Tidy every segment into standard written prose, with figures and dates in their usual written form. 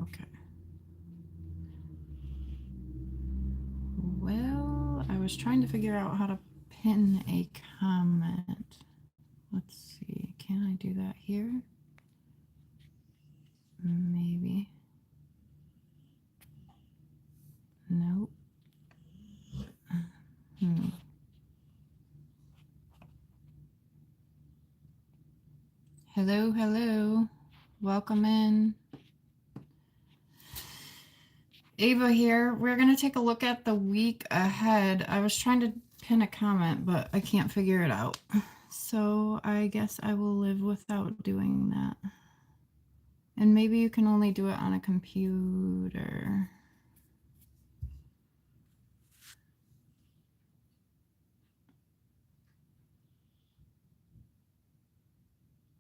Okay. Well, I was trying to figure out how to pin a comment. Let's see. Can I do that here? Maybe. Nope. Hello, hello. Welcome in. Ava here. We're going to take a look at the week ahead. I was trying to pin a comment, but I can't figure it out. So I guess I will live without doing that. And maybe you can only do it on a computer.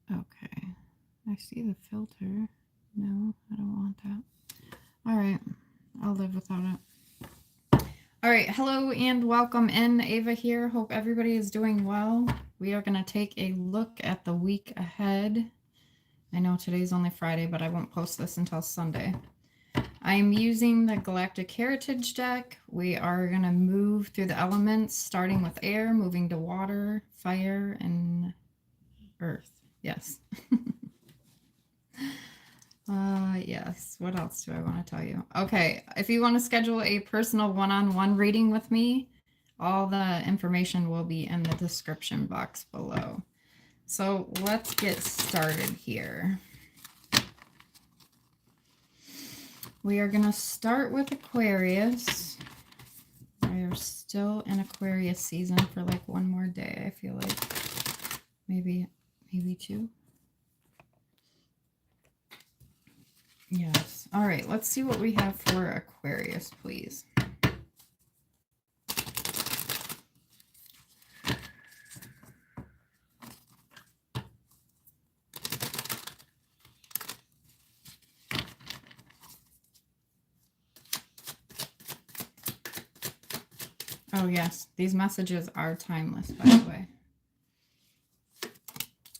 Okay. I see the filter. No, I don't want that. All right. I'll live without it. All right. Hello and welcome in. Ava here. Hope everybody is doing well. We are going to take a look at the week ahead. I know today's only Friday, but I won't post this until Sunday. I'm using the Galactic Heritage Deck. We are going to move through the elements, starting with air, moving to water, fire, and earth. Yes. Yes. What else do I want to tell you? Okay. If you want to schedule a personal one-on-one reading with me, all the information will be in the description box below. So let's get started here. We are going to start with Aquarius. We are still in Aquarius season for like one more day, I feel like. Maybe two. Yes. All right, let's see what we have for Aquarius, please. Oh, yes. These messages are timeless, by the way.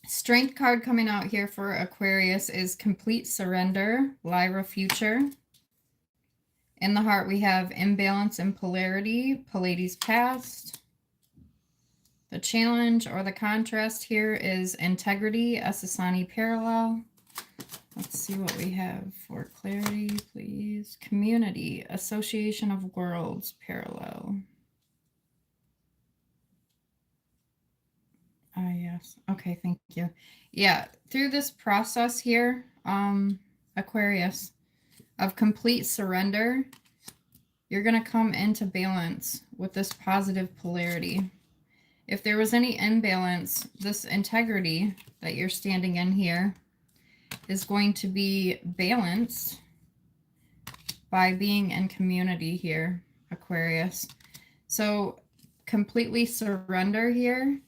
Strength card coming out here for Aquarius is Complete Surrender, Lyra Future. In the heart, we have Imbalance and Polarity, Pleiades Past. The challenge or the contrast here is Integrity, Asasani Parallel. Let's see what we have for clarity, please. Community, Association of Worlds, Parallel. Yes. Okay, thank you. Yeah, through this process here, Aquarius, of complete surrender, you're going to come into balance with this positive polarity. If there was any imbalance, this integrity that you're standing in here is going to be balanced by being in community here, Aquarius. So completely surrender here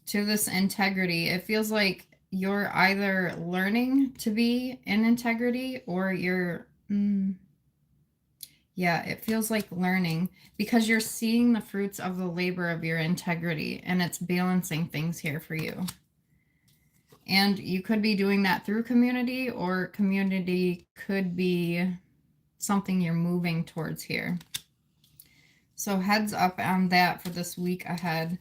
to this integrity. It feels like you're either learning to be in integrity or you're, yeah, it feels like learning because you're seeing the fruits of the labor of your integrity and it's balancing things here for you. And you could be doing that through community, or community could be something you're moving towards here. So heads up on that for this week ahead.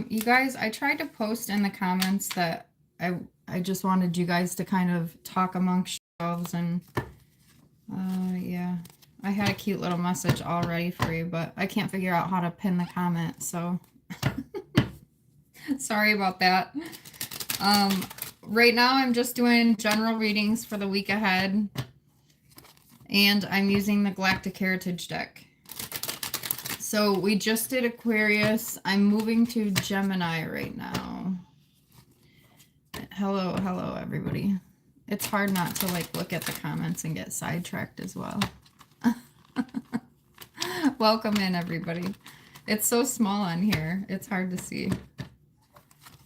You guys, I tried to post in the comments that I just wanted you guys to kind of talk amongst yourselves, and yeah, I had a cute little message all ready for you, but I can't figure out how to pin the comment, so sorry about that. Right now I'm just doing general readings for the week ahead, and I'm using the Galactic Heritage Deck. So we just did Aquarius. I'm moving to Gemini right now. Hello, hello, everybody. It's hard not to like look at the comments and get sidetracked as well. Welcome in, everybody. It's so small on here. It's hard to see.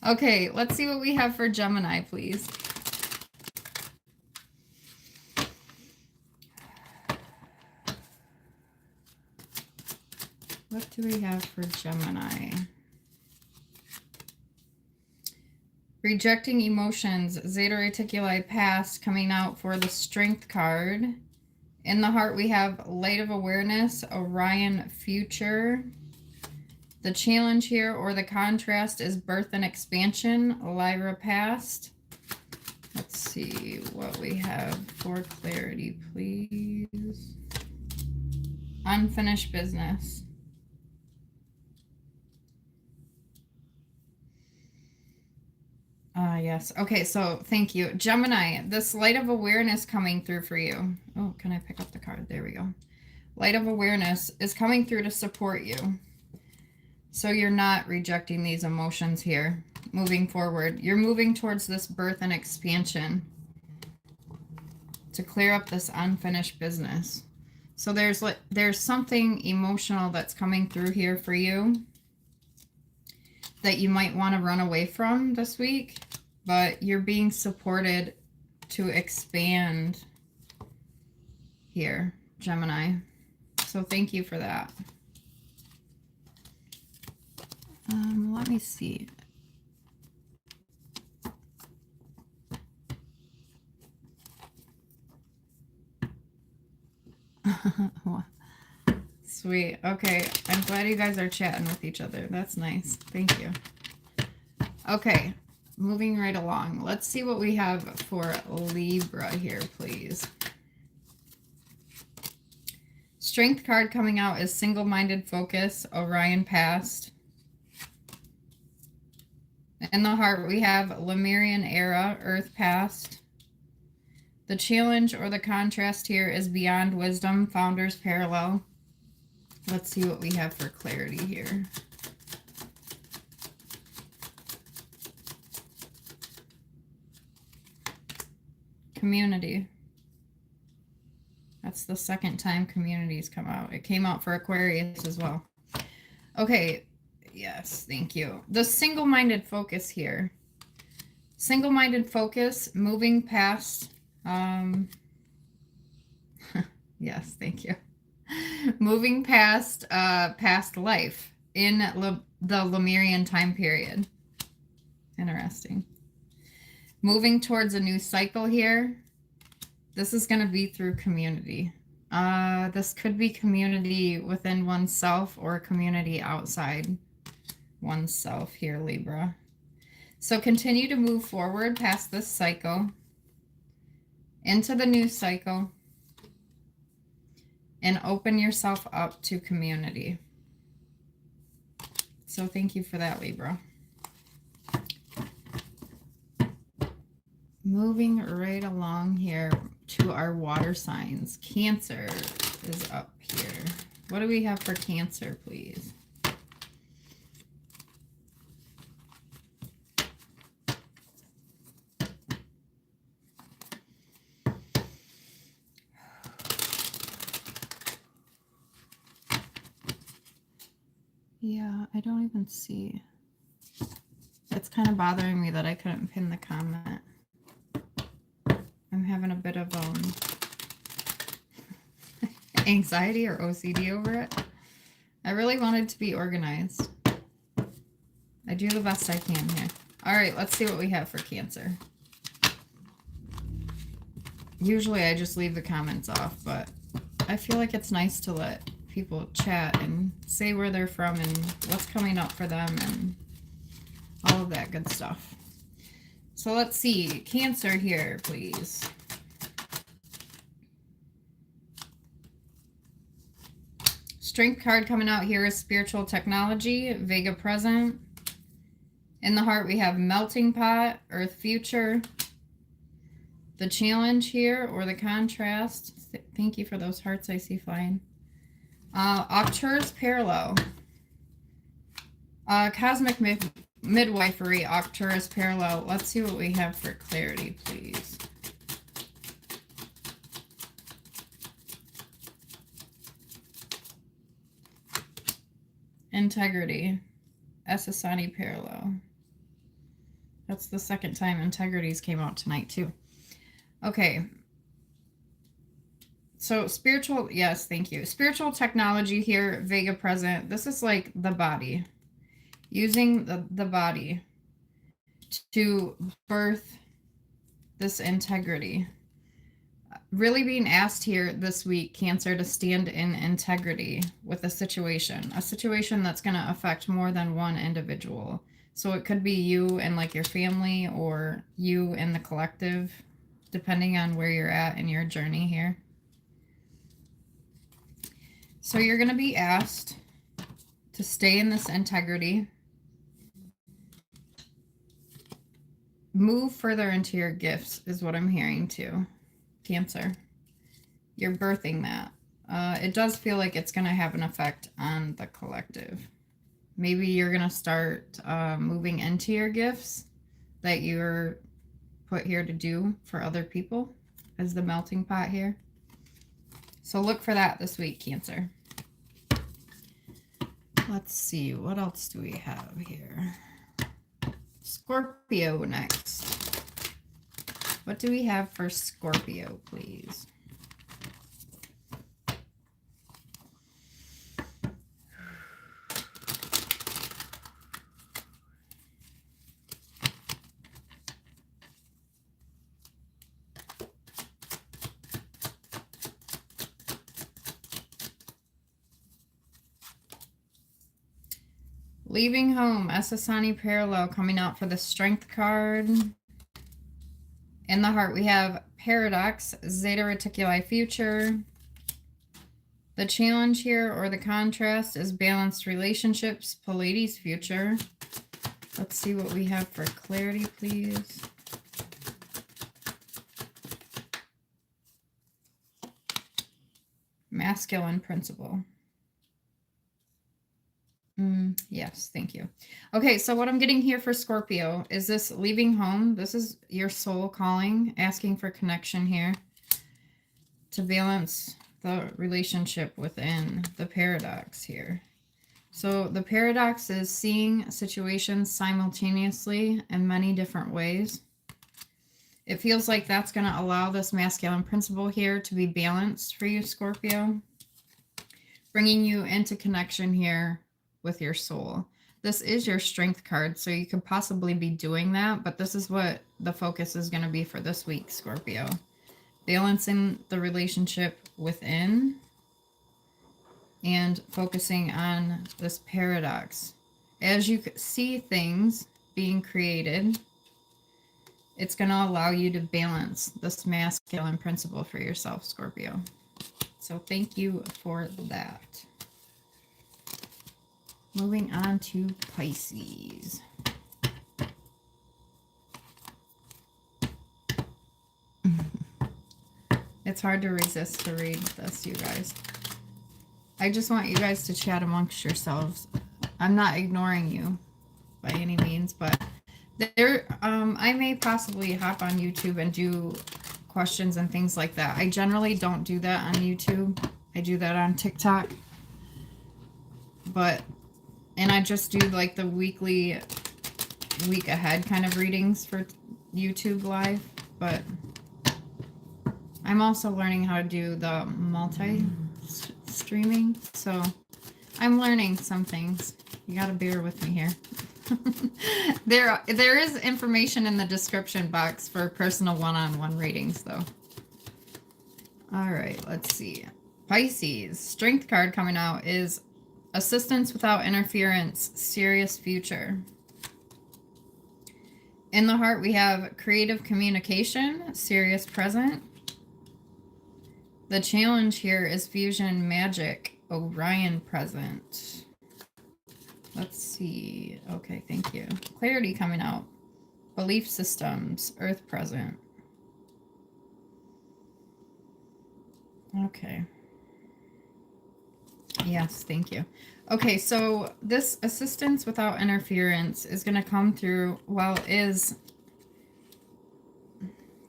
Okay, let's see what we have for Gemini, please. What do we have for Gemini? Rejecting emotions, Zeta Reticuli past coming out for the Strength card. In the heart, we have Light of Awareness, Orion future. The challenge here or the contrast is birth and expansion, Lyra past. Let's see what we have for clarity, please. Unfinished business. Yes. Okay, so thank you. Gemini, this light of awareness coming through for you. Oh, can I pick up the card? There we go. Light of awareness is coming through to support you. So you're not rejecting these emotions here. Moving forward. You're moving towards this birth and expansion to clear up this unfinished business. So there's something emotional that's coming through here for you that you might want to run away from this week, but you're being supported to expand here, Gemini. So thank you for that. Let me see. Sweet. Okay. I'm glad you guys are chatting with each other. That's nice. Thank you. Okay. Moving right along. Let's see what we have for Libra here, please. Strength card coming out is single-minded focus, Orion past. In the heart, we have Lemurian era, Earth past. The challenge or the contrast here is beyond wisdom, founders parallel. Let's see what we have for clarity here. Community. That's the second time communities come out. It came out for Aquarius as well. Okay. Yes, thank you. The single-minded focus here. Single-minded focus, moving past... yes, thank you. Moving past past life in the Lemurian time period. Interesting. Moving towards a new cycle here. This is going to be through community. This could be community within oneself or community outside oneself here, Libra. So continue to move forward past this cycle into the new cycle and open yourself up to community. So thank you for that, Libra. Moving right along here to our water signs. Cancer is up here. What do we have for Cancer, please? Yeah, I don't even see. It's kind of bothering me that I couldn't pin the comment. I'm having a bit of anxiety or OCD over it. I really wanted to be organized. I do the best I can here. All right, let's see what we have for Cancer. Usually I just leave the comments off, but I feel like it's nice to let people chat and say where they're from and what's coming up for them and all of that good stuff. So let's see. Cancer here, please. Strength card coming out here is spiritual technology, Vega present. In the heart, we have melting pot, Earth future. The challenge here or the contrast. Thank you for those hearts I see flying. Arcturus parallel. Cosmic midwifery, Arcturus parallel. Let's see what we have for clarity, please. Integrity. Esasani parallel. That's the second time integrities came out tonight too. Okay. So spiritual, yes, thank you. Spiritual technology here, Vega present. This is like the body. Using the body to birth this integrity. Really being asked here this week, Cancer, to stand in integrity with a situation that's going to affect more than one individual. So it could be you and like your family, or you and the collective, depending on where you're at in your journey here. So you're going to be asked to stay in this integrity, move further into your gifts is what I'm hearing too, Cancer. You're birthing that. It does feel like it's going to have an effect on the collective. Maybe you're going to start moving into your gifts that you're put here to do for other people as the melting pot here. So look for that this week, Cancer. Let's see, what else do we have here? Scorpio next. What do we have for Scorpio, please? Leaving home, Asasani parallel coming out for the Strength card. In the heart, we have Paradox, Zeta Reticuli future. The challenge here, or the contrast, is balanced relationships, Pleiades future. Let's see what we have for clarity, please. Masculine principle. Yes, thank you. Okay, so what I'm getting here for Scorpio is this leaving home. This is your soul calling, asking for connection here to balance the relationship within the paradox here. So the paradox is seeing situations simultaneously in many different ways. It feels like that's going to allow this masculine principle here to be balanced for you, Scorpio, bringing you into connection here with your soul. This is your Strength card, so you could possibly be doing that, but this is what the focus is going to be for this week, Scorpio. Balancing the relationship within and focusing on this paradox. As you see things being created, it's going to allow you to balance this masculine principle for yourself, Scorpio. So thank you for that. Moving on to Pisces. It's hard to resist to read this, you guys. I just want you guys to chat amongst yourselves. I'm not ignoring you by any means, but there, I may possibly hop on YouTube and do questions and things like that. I generally don't do that on YouTube. I do that on TikTok. And I just do like the weekly, week ahead kind of readings for YouTube Live. But I'm also learning how to do the multi-streaming. So I'm learning some things. You got to bear with me here. There is information in the description box for personal one-on-one readings, though. All right, let's see. Pisces, Strength card coming out is Assistance without interference, serious future. In the heart, we have creative communication, serious present. The challenge here is fusion magic, Orion present. Let's see. Okay, thank you. Clarity coming out. Belief systems, Earth present. Okay. Yes, thank you. Okay, so this assistance without interference is going to come through,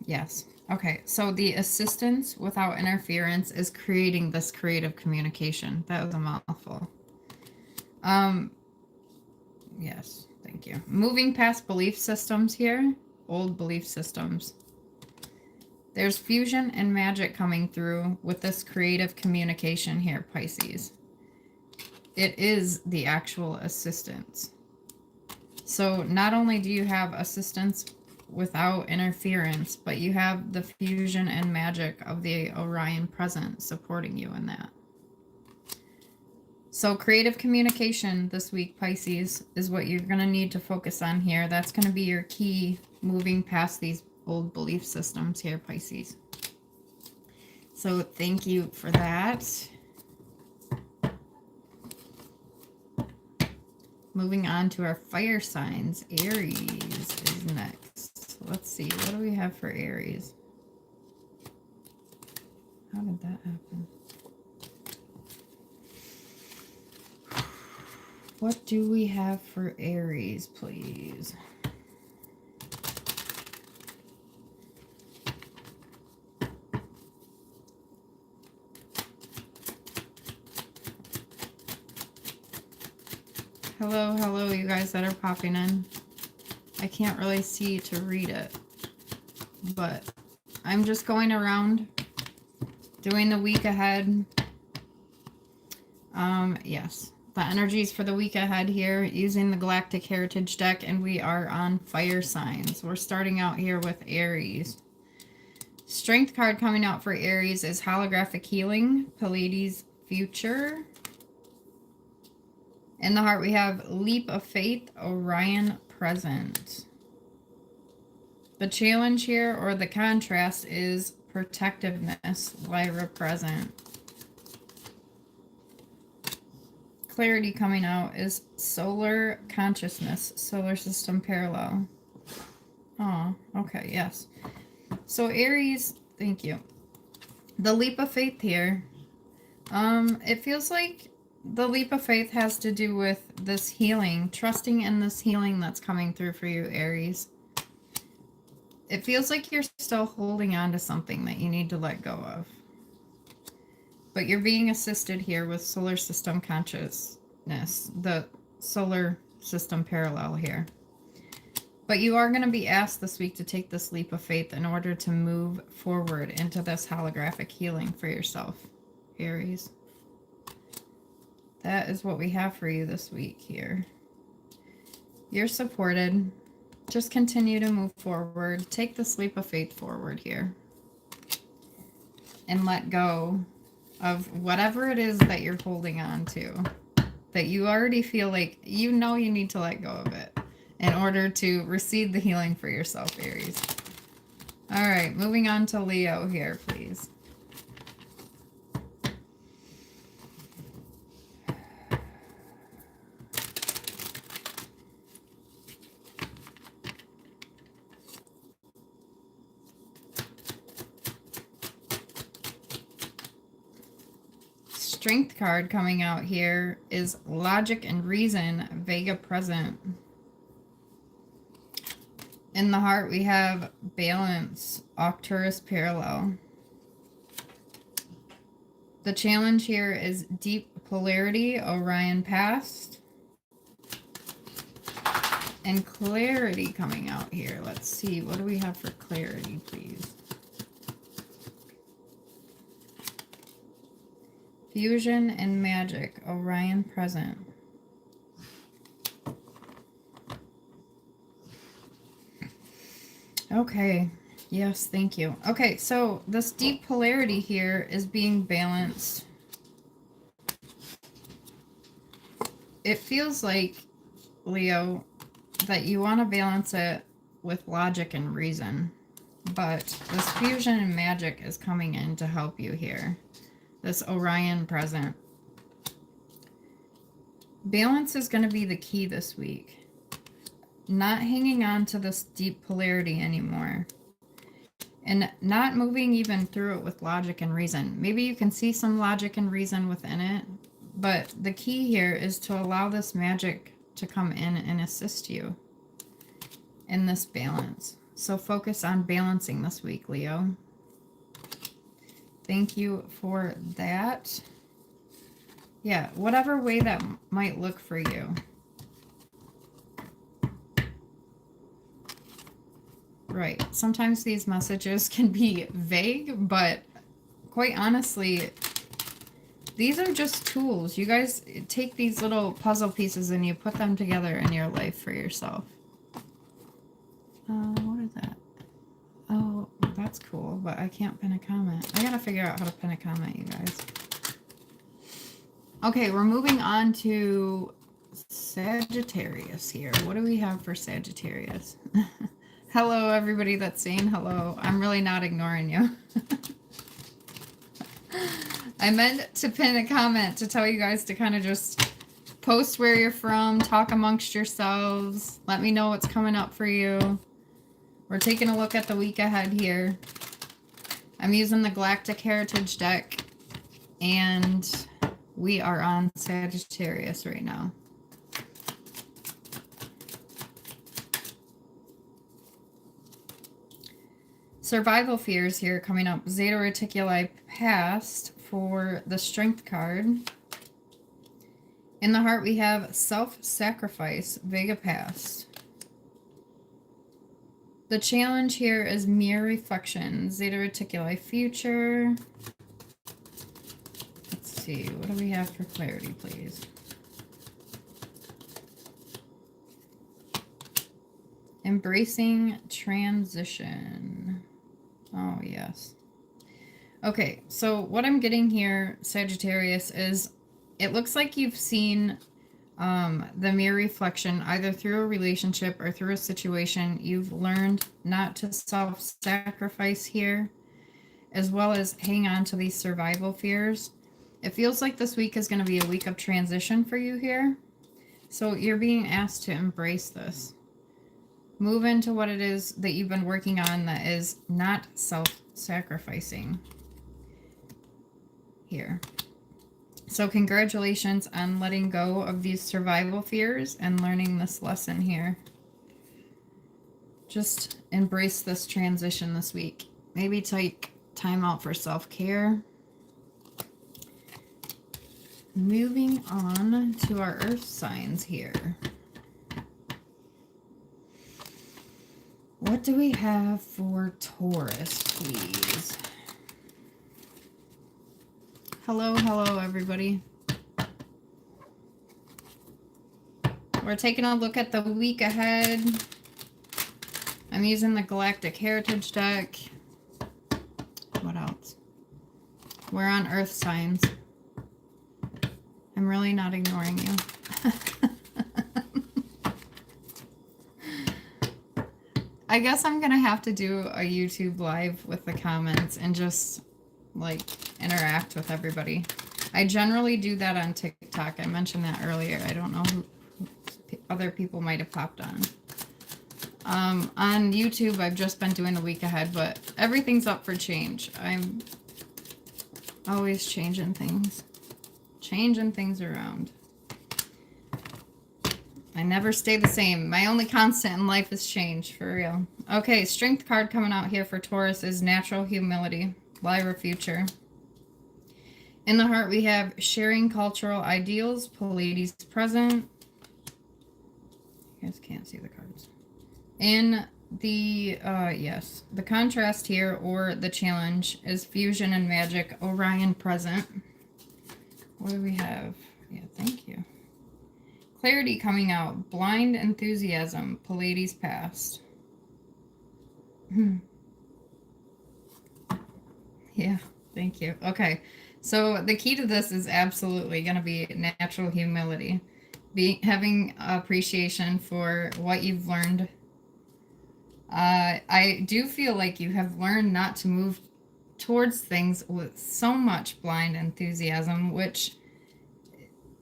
yes. Okay, so the assistance without interference is creating this creative communication. That was a mouthful. Yes, thank you. Moving past belief systems here, old belief systems. There's fusion and magic coming through with this creative communication here, Pisces. It is the actual assistance. So not only do you have assistance without interference, but you have the fusion and magic of the Orion present supporting you in that. So creative communication this week, Pisces, is what you're going to need to focus on here. That's going to be your key moving past these old belief systems here, Pisces. So thank you for that. Moving on to our fire signs. Aries is next. Let's see. What do we have for Aries? How did that happen? What do we have for Aries, please? Hello, you guys that are popping in. I can't really see to read it, but I'm just going around doing the week ahead. Yes, the energies for the week ahead here using the Galactic Heritage Deck, and we are on fire signs. We're starting out here with Aries. Strength card coming out for Aries is Holographic Healing, Pleiades Future. In the heart, we have Leap of Faith, Orion Present. The challenge here, or the contrast, is Protectiveness, Lyra Present. Clarity coming out is Solar Consciousness, Solar System Parallel. Oh, okay, yes. So Aries, thank you. The Leap of Faith here. It feels like the leap of faith has to do with this healing, trusting in this healing that's coming through for you, Aries. It feels like you're still holding on to something that you need to let go of. But you're being assisted here with solar system consciousness, the solar system parallel here. But you are going to be asked this week to take this leap of faith in order to move forward into this holographic healing for yourself, Aries. That is what we have for you this week here. You're supported. Just continue to move forward. Take this leap of faith forward here. And let go of whatever it is that you're holding on to. That you already feel like you know you need to let go of it in order to receive the healing for yourself, Aries. All right, moving on to Leo here, please. Strength card coming out here is Logic and Reason, Vega Present. In the heart, we have Balance, Arcturus Parallel. The challenge here is Deep Polarity, Orion Past. And Clarity coming out here. Let's see, what do we have for Clarity, please? Fusion and Magic, Orion Present. Okay, yes, thank you. Okay, so this deep polarity here is being balanced. It feels like, Leo, that you want to balance it with logic and reason, but this fusion and magic is coming in to help you here. This Orion present. Balance is going to be the key this week. Not hanging on to this deep polarity anymore. And not moving even through it with logic and reason. Maybe you can see some logic and reason within it, but the key here is to allow this magic to come in and assist you in this balance. So focus on balancing this week, Leo. Thank you for that. Yeah, whatever way that might look for you. Right. Sometimes these messages can be vague, but quite honestly, These are just tools. You guys take these little puzzle pieces and you put them together in your life for yourself. What is that? Oh, that's cool, but I can't pin a comment. I gotta figure out how to pin a comment, you guys. Okay, we're moving on to Sagittarius here. What do we have for Sagittarius? Hello, everybody that's saying hello. I'm really not ignoring you. I meant to pin a comment to tell you guys to kind of just post where you're from, talk amongst yourselves, let me know what's coming up for you. We're taking a look at the week ahead here. I'm using the Galactic Heritage Deck, and we are on Sagittarius right now. Survival fears here coming up. Zeta Reticuli past for the Strength card. In the heart we have self-sacrifice, Vega past. The challenge here is mirror reflection, Zeta Reticuli future. Let's see, what do we have for clarity, please? Embracing transition. Oh, yes. Okay, so what I'm getting here, Sagittarius, is it looks like you've seen the mirror reflection either through a relationship or through a situation. You've learned not to self-sacrifice here, as well as hang on to these survival fears. It feels like this week is going to be a week of transition for you here. So you're being asked to embrace this. Move into what it is that you've been working on that is not self-sacrificing here. So congratulations on letting go of these survival fears and learning this lesson here. Just embrace this transition this week. Maybe take time out for self-care. Moving on to our earth signs here. What do we have for Taurus, please? Hello, hello, everybody. We're taking a look at the week ahead. I'm using the Galactic Heritage Deck. What else? We're on Earth signs. I'm really not ignoring you. I guess I'm going to have to do a YouTube live with the comments and just, like, interact with everybody. I generally do that on TikTok. I mentioned that earlier. I don't know who other people might have popped on. On YouTube, I've just been doing the week ahead, but everything's up for change. I'm always changing things around. I never stay the same. My only constant in life is change, for real. Okay, strength card coming out here for Taurus is natural humility, Lyra future. In the heart, we have sharing cultural ideals, Pleiades present. You guys can't see the cards. In the, yes, the contrast here, or the challenge, is fusion and magic, Orion present. What do we have? Yeah, thank you. Clarity coming out, blind enthusiasm, Pleiades past. Yeah, thank you. Okay, so the key to this is absolutely going to be natural humility. Having appreciation for what you've learned. I do feel like you have learned not to move towards things with so much blind enthusiasm, which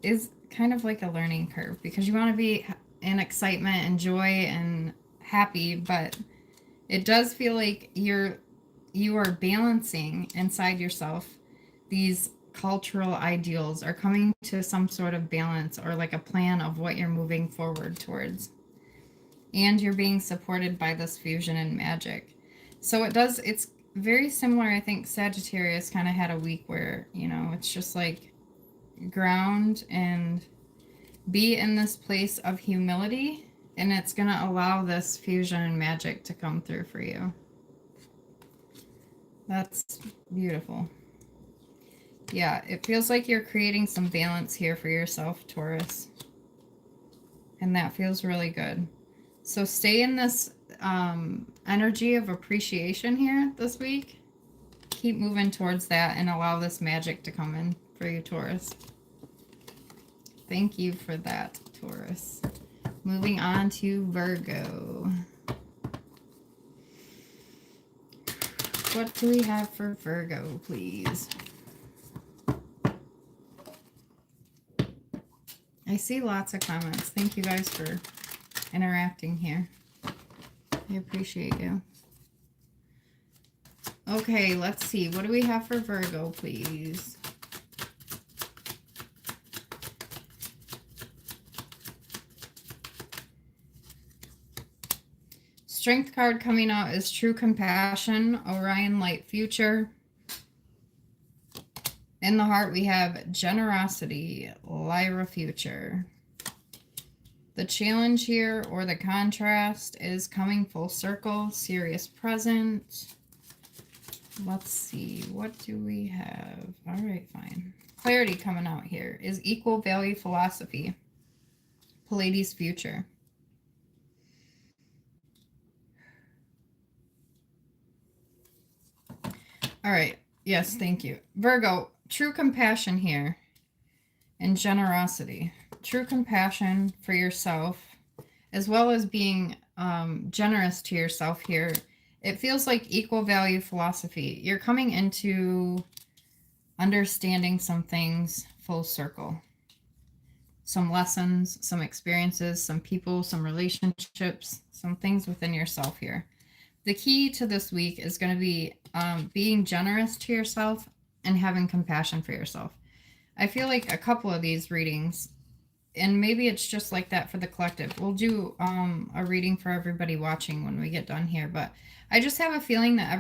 is kind of like a learning curve, because you want to be in excitement and joy and happy, but it does feel like you are balancing inside yourself. These cultural ideals are coming to some sort of balance, or like a plan of what you're moving forward towards. And you're being supported by this fusion and magic. So it's very similar. I think Sagittarius kind of had a week where, you know, it's just like ground and be in this place of humility, and it's going to allow this fusion and magic to come through for you. That's beautiful. Yeah, it feels like you're creating some balance here for yourself, Taurus. And that feels really good. So stay in this energy of appreciation here this week. Keep moving towards that and allow this magic to come in for you, Taurus. Thank you for that, Taurus. Moving on to Virgo. What do we have for Virgo, please? I see lots of comments. Thank you guys for interacting here. I appreciate you. Okay, let's see. What do we have for Virgo, please? Strength card coming out is True Compassion, Orion Light Future. In the heart, we have Generosity, Lyra Future. The challenge here, or the contrast, is Coming Full Circle, Serious Present. Let's see, what do we have? All right, fine. Clarity coming out here is Equal Value Philosophy, Pleiades Future. All right, yes, thank you. Virgo, True Compassion here and Generosity. True compassion for yourself, as well as being generous to yourself here. It feels like equal value philosophy. You're coming into understanding some things full circle. Some lessons, some experiences, some people, some relationships, some things within yourself here. The key to this week is going to be being generous to yourself and having compassion for yourself. I feel like a couple of these readings, and maybe it's just like that for the collective. We'll do a reading for everybody watching when we get done here, but I just have a feeling that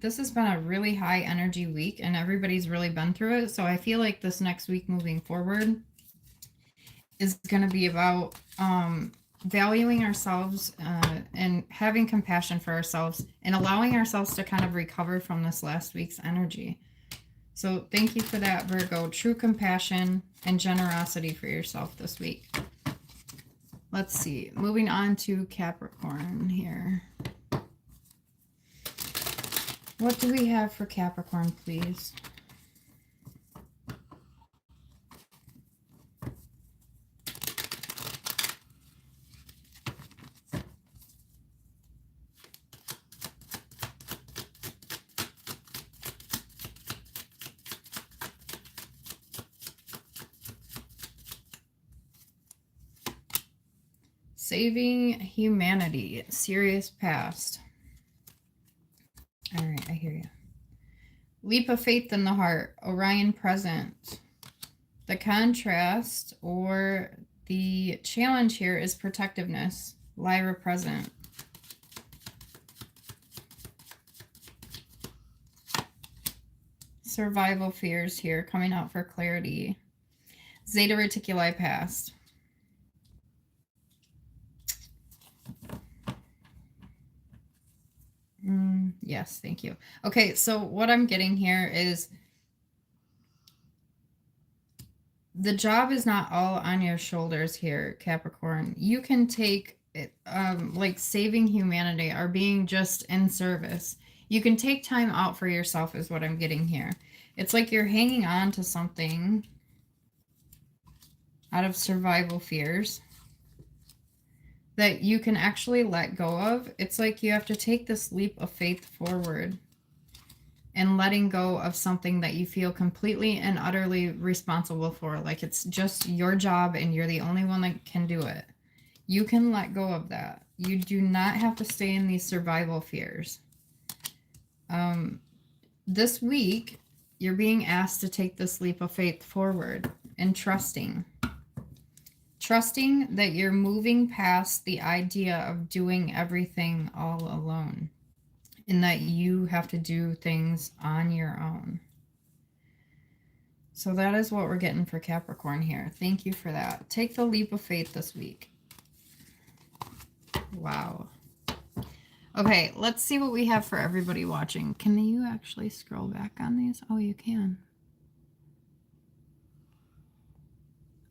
this has been a really high energy week and everybody's really been through it. So I feel like this next week moving forward is going to be about valuing ourselves and having compassion for ourselves and allowing ourselves to kind of recover from this last week's energy. So thank you for that, Virgo. True compassion and generosity for yourself this week. Let's see. Moving on to Capricorn here. What do we have for Capricorn, please? Saving humanity, serious past. All right, I hear you. Leap of faith in the heart, Orion present. The contrast or the challenge here is protectiveness, Lyra present. Survival fears here coming out for clarity. Zeta Reticuli past. Yes, thank you. Okay, so what I'm getting here is the job is not all on your shoulders here, Capricorn. You can take it, like saving humanity or being just in service. You can take time out for yourself is what I'm getting here. It's like you're hanging on to something out of survival fears that you can actually let go of. It's like you have to take this leap of faith forward and letting go of something that you feel completely and utterly responsible for. Like it's just your job and you're the only one that can do it. You can let go of that. You do not have to stay in these survival fears. This week, you're being asked to take this leap of faith forward and trusting. Trusting that you're moving past the idea of doing everything all alone and that you have to do things on your own. So that is what we're getting for Capricorn here. Thank you for that. Take the leap of faith this week. Wow. Okay, let's see what we have for everybody watching. Can you actually scroll back on these? Oh, you can.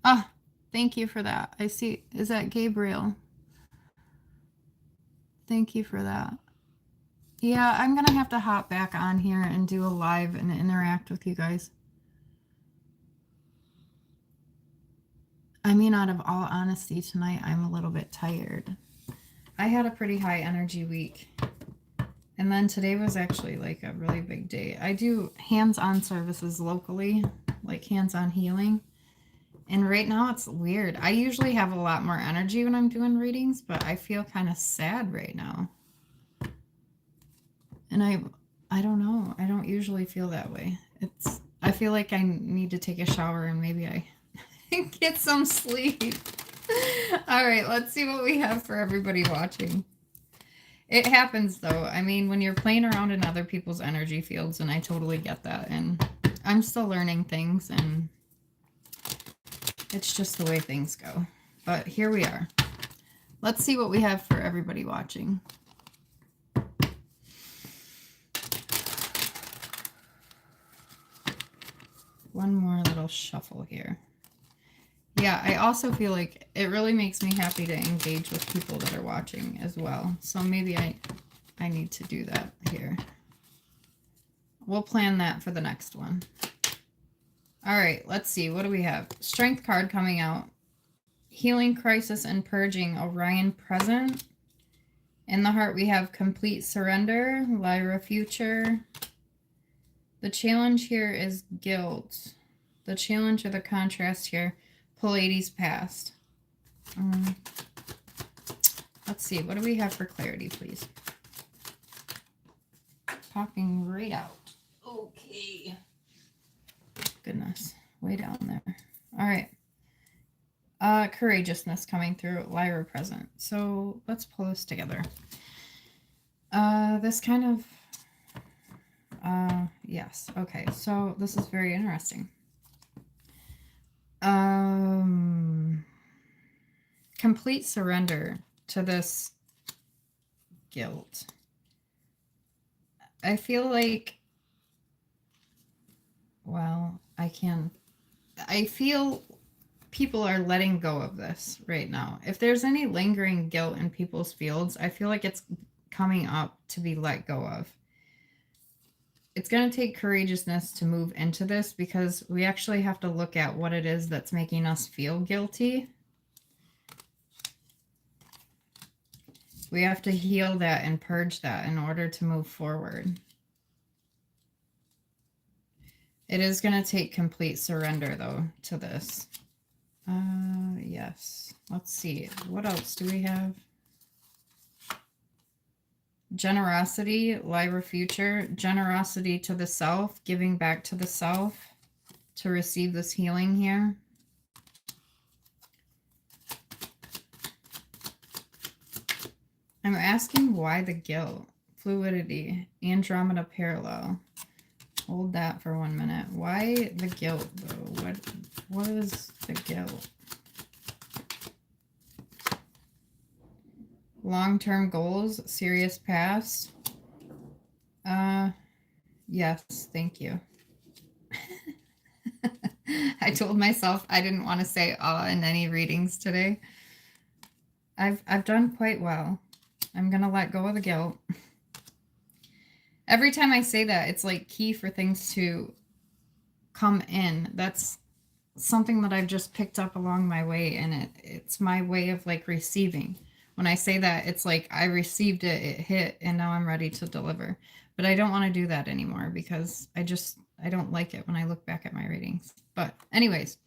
Ah, thank you for that. I see. Is that Gabriel? Thank you for that. Yeah, I'm going to have to hop back on here and do a live and interact with you guys. I mean, out of all honesty, tonight I'm a little bit tired. I had a pretty high energy week. And then today was actually like a really big day. I do hands-on services locally, like hands-on healing. And right now it's weird. I usually have a lot more energy when I'm doing readings, but I feel kind of sad right now. And I don't know. I don't usually feel that way. I feel like I need to take a shower and maybe I get some sleep. All right, let's see what we have for everybody watching. It happens though. I mean, when you're playing around in other people's energy fields, and I totally get that. And I'm still learning things, and it's just the way things go. But here we are. Let's see what we have for everybody watching. One more little shuffle here. Yeah, I also feel like it really makes me happy to engage with people that are watching as well. So maybe I need to do that here. We'll plan that for the next one. All right, let's see. What do we have? Strength card coming out. Healing, crisis, and purging. Orion present. In the heart, we have complete surrender. Lyra future. The challenge here is guilt. The challenge or the contrast here, Pleiades past. Let's see. What do we have for clarity, please? Popping right out. Okay. Goodness. Way down there. All right. Courageousness coming through. Lyra present. So let's pull this together. This kind of... yes. Okay. So this is very interesting. Complete surrender to this guilt. I feel like, well, I feel people are letting go of this right now. If there's any lingering guilt in people's fields, I feel like it's coming up to be let go of. It's going to take courageousness to move into this, because we actually have to look at what it is that's making us feel guilty. We have to heal that and purge that in order to move forward. It is going to take complete surrender, though, to this. Yes. Let's see. What else do we have? Generosity, Lyra future. Generosity to the self, giving back to the self to receive this healing here. I'm asking why the guilt. Fluidity, Andromeda parallel. Hold that for 1 minute. Why the guilt, though? What is the guilt? Long-term goals, serious past. Yes, thank you. I told myself I didn't want to say in any readings today. I've done quite well. I'm going to let go of the guilt. Every time I say that, it's like key for things to come in. That's something that I've just picked up along my way, and it's my way of like receiving. When I say that, it's like I received it, it hit, and now I'm ready to deliver. But I don't want to do that anymore, because I don't like it when I look back at my readings. But anyways,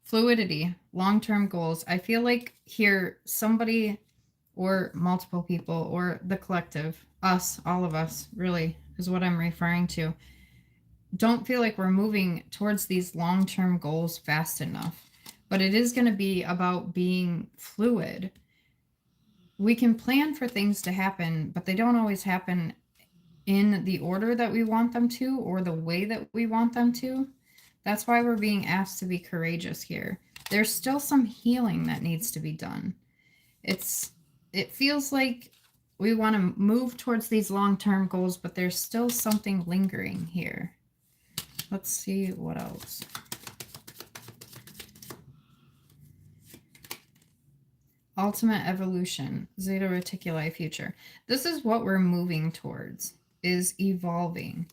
fluidity, long-term goals. I feel like here somebody or multiple people or the collective, us, all of us, really is what I'm referring to, don't feel like we're moving towards these long-term goals fast enough. But it is going to be about being fluid. We can plan for things to happen, but they don't always happen in the order that we want them to or the way that we want them to. That's why we're being asked to be courageous here. There's still some healing that needs to be done. It feels like we want to move towards these long-term goals, but there's still something lingering here. Let's see what else. ultimate evolution, Zeta Reticuli future. This is what we're moving towards, is evolving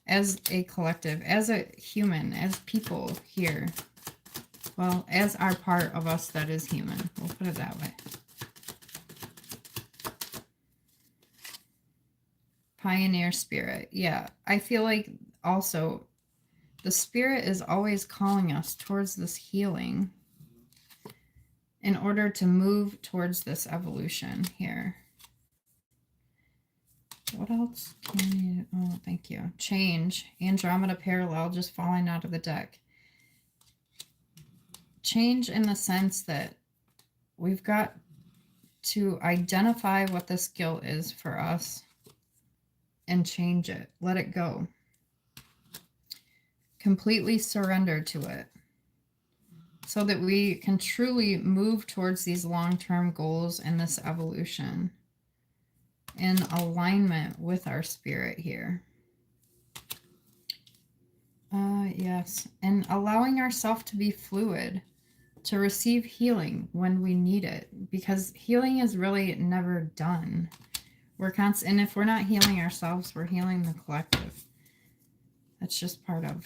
as a collective, as a human, as people here. Well, as our part of us that is human. We'll put it that way. Pioneer spirit. Yeah, I feel like also the spirit is always calling us towards this healing in order to move towards this evolution here. What else can you... Oh, thank you. Change. Andromeda parallel just falling out of the deck. Change in the sense that we've got to identify what this guilt is for us and change it. Let it go. Completely surrender to it so that we can truly move towards these long-term goals and this evolution in alignment with our spirit here. Yes, and allowing ourselves to be fluid, to receive healing when we need it, because healing is really never done. We're constant, and if we're not healing ourselves, we're healing the collective. That's just part of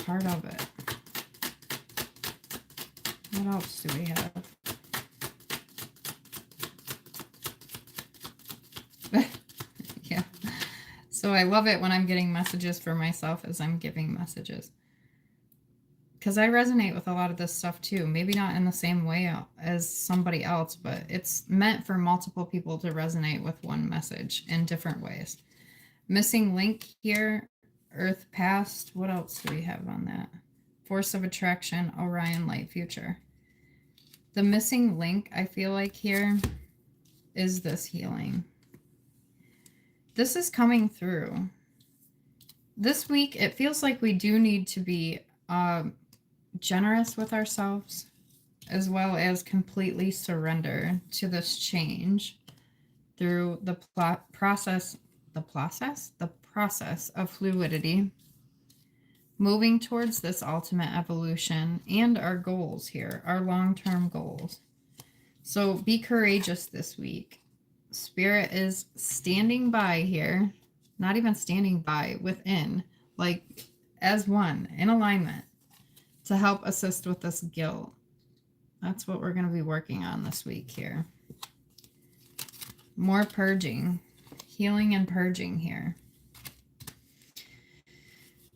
it. What else do we have? Yeah. So I love it when I'm getting messages for myself as I'm giving messages. Because I resonate with a lot of this stuff too. Maybe not in the same way as somebody else, but it's meant for multiple people to resonate with one message in different ways. Missing link here, Earth past. What else do we have on that? Force of attraction, Orion light future. The missing link, I feel like here, is this healing. This is coming through. This week, it feels like we do need to be generous with ourselves, as well as completely surrender to this change through the process of fluidity, moving towards this ultimate evolution and our goals here, our long-term goals. So be courageous this week. Spirit is standing by here, not even standing by, within, like as one, in alignment, to help assist with this guilt. That's what we're going to be working on this week here. More purging, healing and purging here.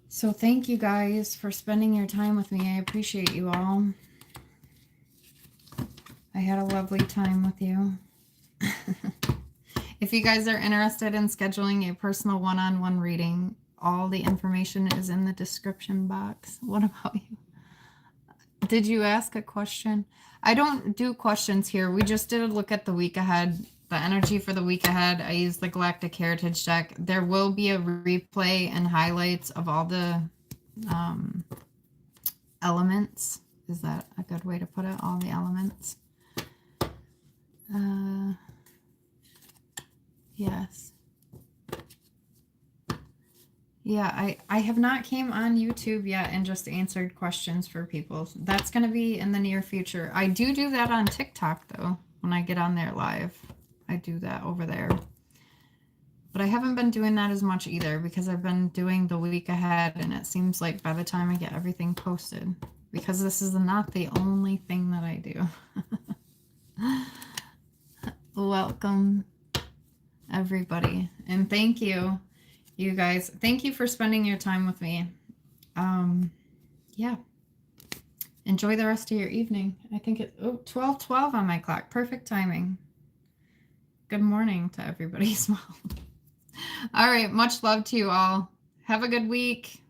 So thank you guys for spending your time with me. I appreciate you all. I had a lovely time with you. If you guys are interested in scheduling a personal one-on-one reading, all the information is in the description box. What about you? Did you ask a question? I don't do questions here. We just did a look at the week ahead, the energy for the week ahead. I used the Galactic Heritage Deck. There will be a replay and highlights of all the elements. Is that a good way to put it? All the elements. Yes. Yeah, I have not came on YouTube yet and just answered questions for people. That's going to be in the near future. I do that on TikTok, though, when I get on there live. I do that over there. But I haven't been doing that as much either because I've been doing the week ahead, and it seems like by the time I get everything posted, because this is not the only thing that I do. Welcome, everybody. And thank you. You guys, thank you for spending your time with me. Yeah. Enjoy the rest of your evening. I think it's 12:12 on my clock. Perfect timing. Good morning to everybody as well. All right. Much love to you all. Have a good week.